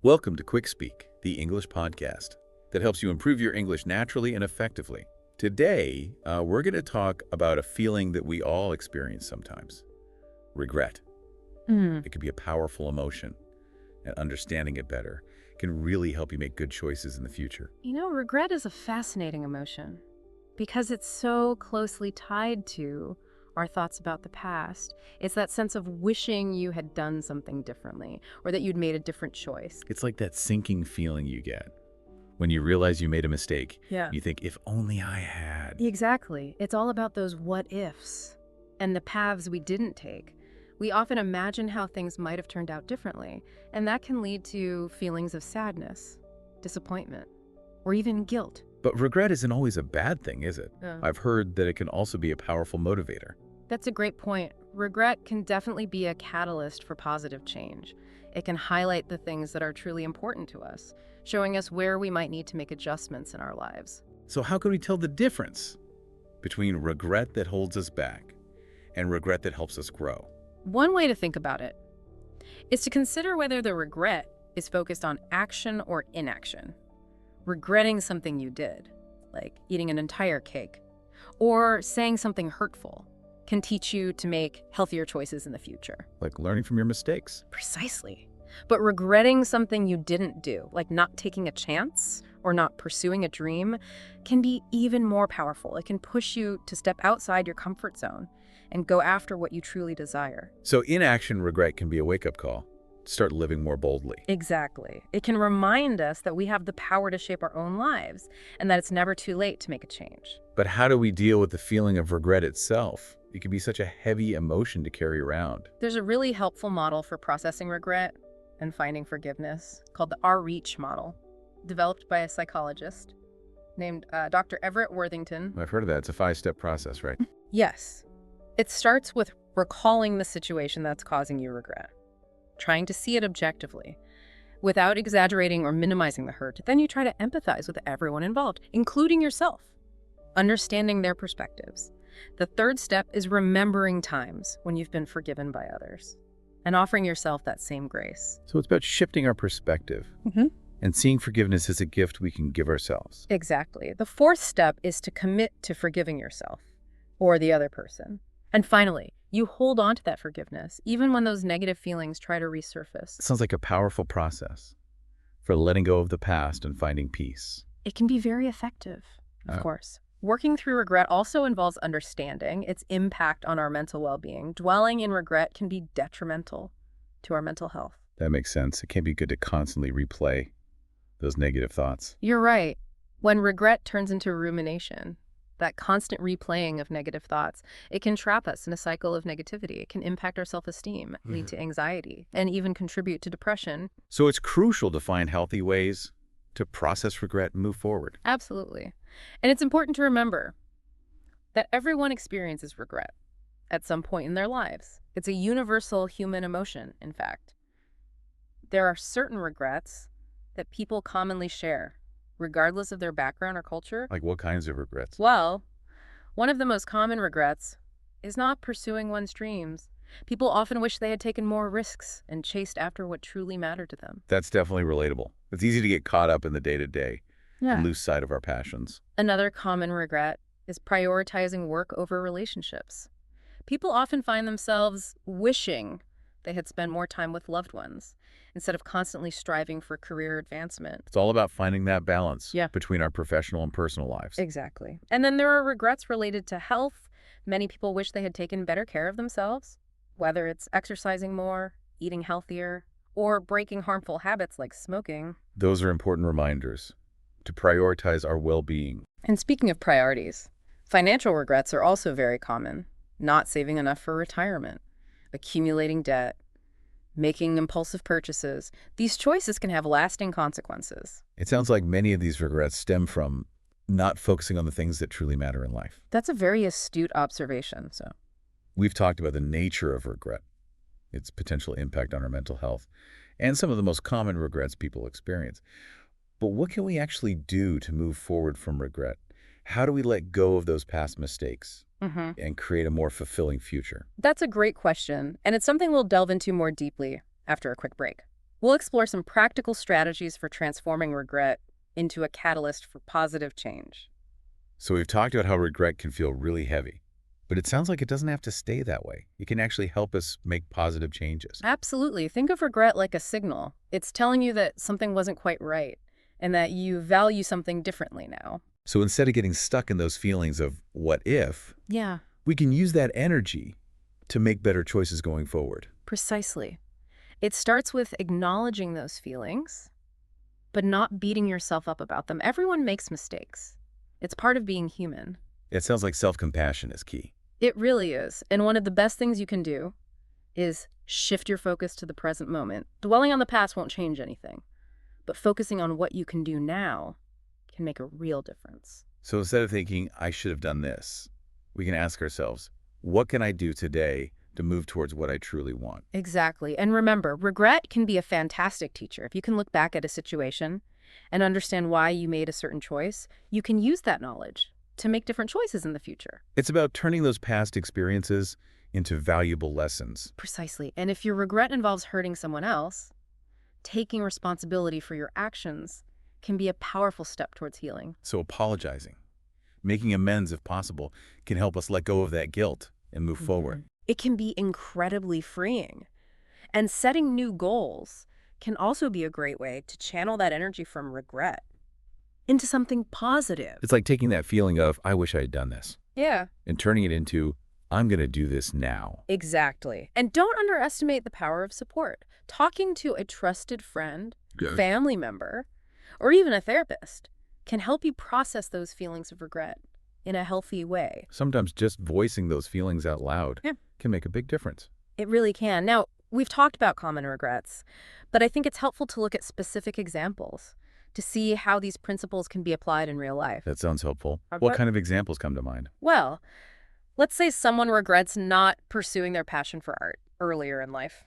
Welcome to QuickSpeak, the English podcast that helps you improve your English naturally and effectively. Today, we're going to talk about a feeling that we all experience sometimes: regret. Mm. It can be a powerful emotion, and understanding it better can really help you make good choices in the future. Regret is a fascinating emotion because it's so closely tied to our thoughts about the past. It's that sense of wishing you had done something differently or that you'd made a different choice. It's like that sinking feeling you get when you realize you made a mistake. Yeah. You think, if only I had. Exactly. It's all about those what ifs and the paths we didn't take. We often imagine how things might have turned out differently, and that can lead to feelings of sadness, disappointment, or even guilt. But regret isn't always a bad thing, is it? Yeah. I've heard that it can also be a powerful motivator. That's a great point. Regret can definitely be a catalyst for positive change. It can highlight the things that are truly important to us, showing us where we might need to make adjustments in our lives. So how can we tell the difference between regret that holds us back and regret that helps us grow? One way to think about it is to consider whether the regret is focused on action or inaction. Regretting something you did, like eating an entire cake, or saying something hurtful, can teach you to make healthier choices in the future. Like learning from your mistakes. Precisely. But regretting something you didn't do, like not taking a chance or not pursuing a dream, can be even more powerful. It can push you to step outside your comfort zone and go after what you truly desire. So inaction regret can be a wake-up call. Start living more boldly. Exactly. It can remind us that we have the power to shape our own lives and that it's never too late to make a change. But how do we deal with the feeling of regret itself? It can be such a heavy emotion to carry around. There's a really helpful model for processing regret and finding forgiveness called the R-REACH model, developed by a psychologist named Dr. Everett Worthington. I've heard of that. It's a 5-step process, right? Yes. It starts with recalling the situation that's causing you regret, trying to see it objectively, without exaggerating or minimizing the hurt. Then you try to empathize with everyone involved, including yourself, understanding their perspectives. The third step is remembering times when you've been forgiven by others and offering yourself that same grace. So it's about shifting our perspective and seeing forgiveness as a gift we can give ourselves. Exactly. The fourth step is to commit to forgiving yourself or the other person. And finally, you hold on to that forgiveness, even when those negative feelings try to resurface. It sounds like a powerful process for letting go of the past and finding peace. It can be very effective, of course. Working through regret also involves understanding its impact on our mental well-being. Dwelling in regret can be detrimental to our mental health. That makes sense. It can't be good to constantly replay those negative thoughts. You're right. When regret turns into rumination, that constant replaying of negative thoughts, it can trap us in a cycle of negativity. It can impact our self-esteem, lead to anxiety, and even contribute to depression. So it's crucial to find healthy ways to process regret and move forward. Absolutely. And it's important to remember that everyone experiences regret at some point in their lives. It's a universal human emotion, in fact. There are certain regrets that people commonly share, regardless of their background or culture. Like what kinds of regrets? Well, one of the most common regrets is not pursuing one's dreams. People often wish they had taken more risks and chased after what truly mattered to them. That's definitely relatable. It's easy to get caught up in the day-to-day and lose sight of our passions. Another common regret is prioritizing work over relationships. People often find themselves wishing they had spent more time with loved ones instead of constantly striving for career advancement. It's all about finding that balance Yeah. between our professional and personal lives. Exactly. And then there are regrets related to health. Many people wish they had taken better care of themselves, whether it's exercising more, eating healthier, or breaking harmful habits like smoking. Those are important reminders to prioritize our well-being. And speaking of priorities, financial regrets are also very common. Not saving enough for retirement, accumulating debt, making impulsive purchases. These choices can have lasting consequences. It sounds like many of these regrets stem from not focusing on the things that truly matter in life. That's a very astute observation. We've talked about the nature of regret, its potential impact on our mental health, and some of the most common regrets people experience. But what can we actually do to move forward from regret? How do we let go of those past mistakes and create a more fulfilling future? That's a great question, and it's something we'll delve into more deeply after a quick break. We'll explore some practical strategies for transforming regret into a catalyst for positive change. So we've talked about how regret can feel really heavy, but it sounds like it doesn't have to stay that way. It can actually help us make positive changes. Absolutely. Think of regret like a signal. It's telling you that something wasn't quite right and that you value something differently now. So instead of getting stuck in those feelings of what if, Yeah, we can use that energy to make better choices going forward. precisely. It starts with acknowledging those feelings, but not beating yourself up about them. Everyone makes mistakes. It's part of being human. It sounds like self-compassion is key. It really is. And one of the best things you can do is shift your focus to the present moment. Dwelling on the past won't change anything, but focusing on what you can do now can make a real difference. So instead of thinking, I should have done this, we can ask ourselves, what can I do today to move towards what I truly want? Exactly. And remember, regret can be a fantastic teacher. If you can look back at a situation and understand why you made a certain choice, you can use that knowledge to make different choices in the future. It's about turning those past experiences into valuable lessons. Precisely. And if your regret involves hurting someone else, taking responsibility for your actions can be a powerful step towards healing. So apologizing, making amends if possible, can help us let go of that guilt and move forward. It can be incredibly freeing. And setting new goals can also be a great way to channel that energy from regret into something positive. It's like taking that feeling of, I wish I had done this, Yeah, and turning it into, I'm going to do this now. exactly. And don't underestimate the power of support. Talking to a trusted friend, Good. family member, or even a therapist can help you process those feelings of regret in a healthy way. Sometimes just voicing those feelings out loud Yeah. can make a big difference. It really can. Now, we've talked about common regrets, but I think it's helpful to look at specific examples to see how these principles can be applied in real life. That sounds helpful. Are What what- kind of examples come to mind? Well, let's say someone regrets not pursuing their passion for art earlier in life.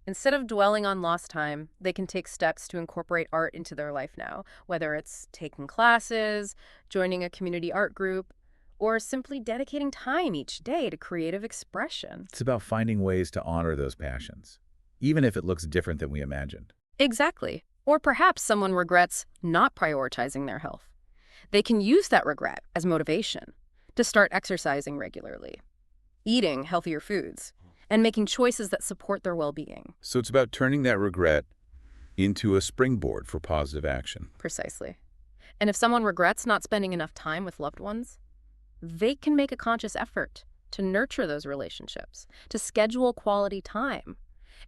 Instead of dwelling on lost time, they can take steps to incorporate art into their life now, whether it's taking classes, joining a community art group, or simply dedicating time each day to creative expression. It's about finding ways to honor those passions, even if it looks different than we imagined. Exactly. Or perhaps someone regrets not prioritizing their health. They can use that regret as motivation to start exercising regularly, eating healthier foods, and making choices that support their well-being. So it's about turning that regret into a springboard for positive action. Precisely. And if someone regrets not spending enough time with loved ones, they can make a conscious effort to nurture those relationships, to schedule quality time,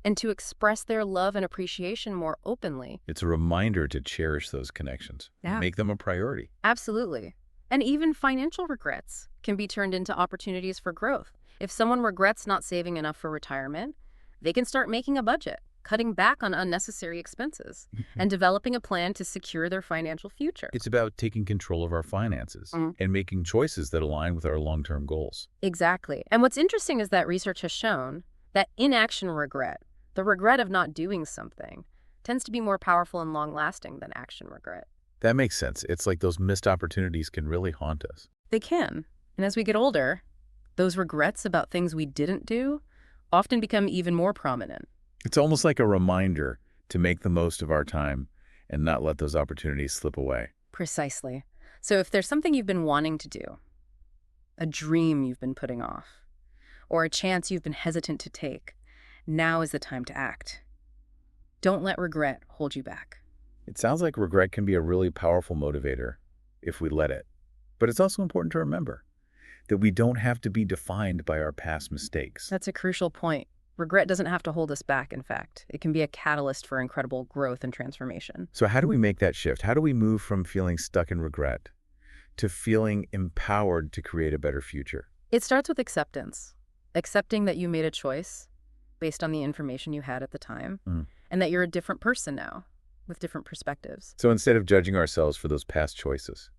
and to express their love and appreciation more openly. It's a reminder to cherish those connections, Yeah. make them a priority. Absolutely. And even financial regrets can be turned into opportunities for growth. If someone regrets not saving enough for retirement, they can start making a budget, cutting back on unnecessary expenses, and developing a plan to secure their financial future. It's about taking control of our finances and making choices that align with our long-term goals. Exactly. And what's interesting is that research has shown that inaction regret, the regret of not doing something, tends to be more powerful and long-lasting than action regret. That makes sense. It's like those missed opportunities can really haunt us. They can. And as we get older, those regrets about things we didn't do often become even more prominent. It's almost like a reminder to make the most of our time and not let those opportunities slip away. Precisely. So if there's something you've been wanting to do, a dream you've been putting off, or a chance you've been hesitant to take, now is the time to act. Don't let regret hold you back. It sounds like regret can be a really powerful motivator if we let it. But it's also important to remember that we don't have to be defined by our past mistakes. That's a crucial point. Regret doesn't have to hold us back, in fact. It can be a catalyst for incredible growth and transformation. So how do we make that shift? How do we move from feeling stuck in regret to feeling empowered to create a better future? It starts with acceptance. Accepting that you made a choice based on the information you had at the time, and that you're a different person now with different perspectives. So instead of judging ourselves for those past choices,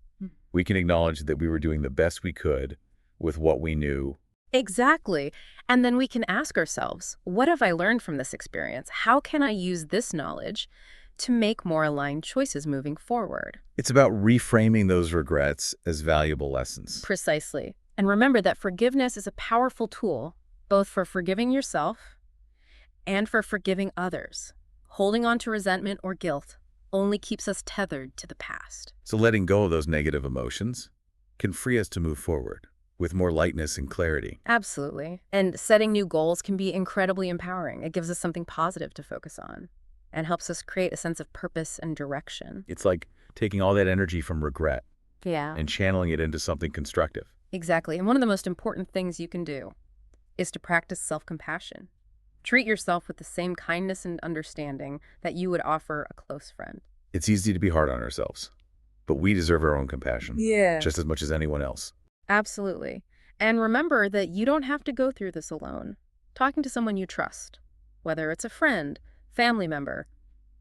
we can acknowledge that we were doing the best we could with what we knew. Exactly. And then we can ask ourselves, what have I learned from this experience? How can I use this knowledge to make more aligned choices moving forward? It's about reframing those regrets as valuable lessons. Precisely. And remember that forgiveness is a powerful tool, both for forgiving yourself and for forgiving others. Holding on to resentment or guilt only keeps us tethered to the past. So letting go of those negative emotions can free us to move forward with more lightness and clarity. Absolutely. And setting new goals can be incredibly empowering. It gives us something positive to focus on and helps us create a sense of purpose and direction. It's like taking all that energy from regret Yeah. and channeling it into something constructive. Exactly. And one of the most important things you can do is to practice self-compassion. Treat yourself with the same kindness and understanding that you would offer a close friend. It's easy to be hard on ourselves, but we deserve our own compassion Yeah. just as much as anyone else. Absolutely. And remember that you don't have to go through this alone. Talking to someone you trust, whether it's a friend, family member,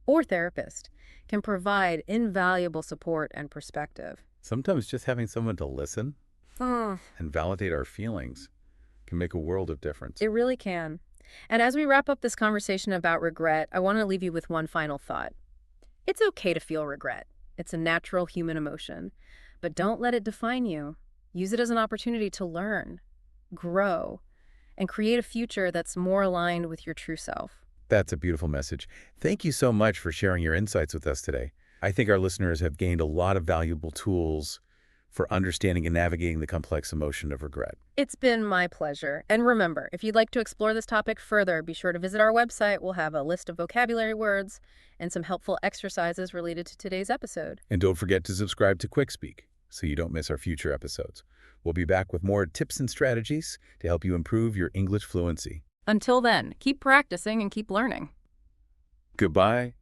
or therapist, can provide invaluable support and perspective. Sometimes just having someone to listen Hmm. and validate our feelings can make a world of difference. It really can. And as we wrap up this conversation about regret, I want to leave you with one final thought. It's okay to feel regret. It's a natural human emotion. But don't let it define you. Use it as an opportunity to learn, grow, and create a future that's more aligned with your true self. That's a beautiful message. Thank you so much for sharing your insights with us today. I think our listeners have gained a lot of valuable tools for understanding and navigating the complex emotion of regret. It's been my pleasure. And remember, if you'd like to explore this topic further, be sure to visit our website. We'll have a list of vocabulary words and some helpful exercises related to today's episode. And don't forget to subscribe to QuickSpeak so you don't miss our future episodes. We'll be back with more tips and strategies to help you improve your English fluency. Until then, keep practicing and keep learning. Goodbye.